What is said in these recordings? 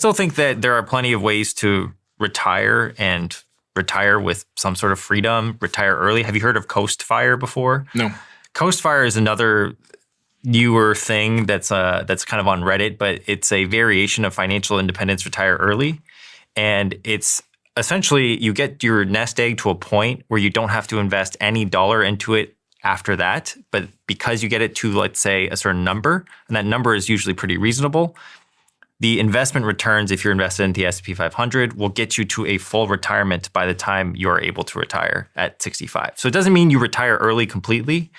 still think that there are plenty of ways to retire and retire with some sort of freedom, retire early. Have you heard of Coast Fire before? No. Coast Fire is another newer thing that's kind of on Reddit, but it's a variation of financial independence, retire early. And it's essentially you get your nest egg to a point where you don't have to invest any dollar into it after that. But because you get it to, let's say, a certain number, and that number is usually pretty reasonable, the investment returns, if you're invested in the S&P 500, will get you to a full retirement by the time you're able to retire at 65. So it doesn't mean you retire early completely,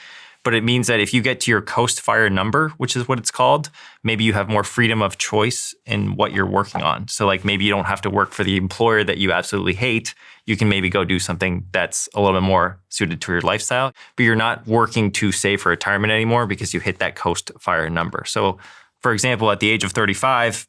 but it means that if you get to your Coast Fire number, which is what it's called, maybe you have more freedom of choice in what you're working on. So like maybe you don't have to work for the employer that you absolutely hate. You can maybe go do something that's a little bit more suited to your lifestyle, but you're not working to save for retirement anymore because you hit that Coast Fire number. So for example, at the age of 35,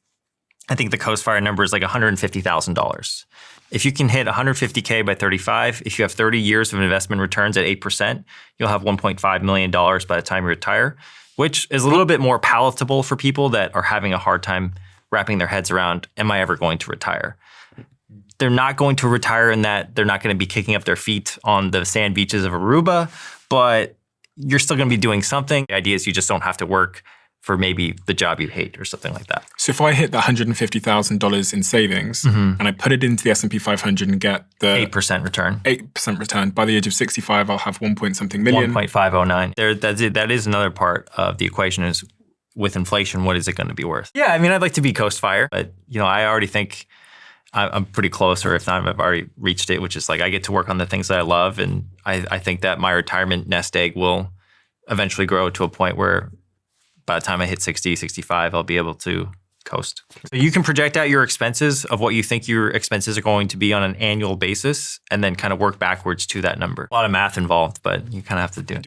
I think the Coast Fire number is like $150,000. If you can hit 150K by 35, if you have 30 years of investment returns at 8%, you'll have $1.5 million by the time you retire, which is a little bit more palatable for people that are having a hard time wrapping their heads around, am I ever going to retire? They're not going to retire in that they're not going to be kicking up their feet on the sand beaches of Aruba, but you're still going to be doing something. The idea is you just don't have to work for maybe the job you hate or something like that. So if I hit the $150,000 in savings and I put it into the S&P 500 and get the 8% return. 8% return, by the age of 65, I'll have 1 point something million. 1.509. That is another part of the equation is with inflation, what is it going to be worth? Yeah, I mean, I'd like to be Coast Fire, but I already think I'm pretty close, or if not, I've already reached it, which is like I get to work on the things that I love. And I think that my retirement nest egg will eventually grow to a point where by the time I hit 60, 65, I'll be able to coast. So you can project out your expenses of what you think your expenses are going to be on an annual basis and then kind of work backwards to that number. A lot of math involved, but you kind of have to do it.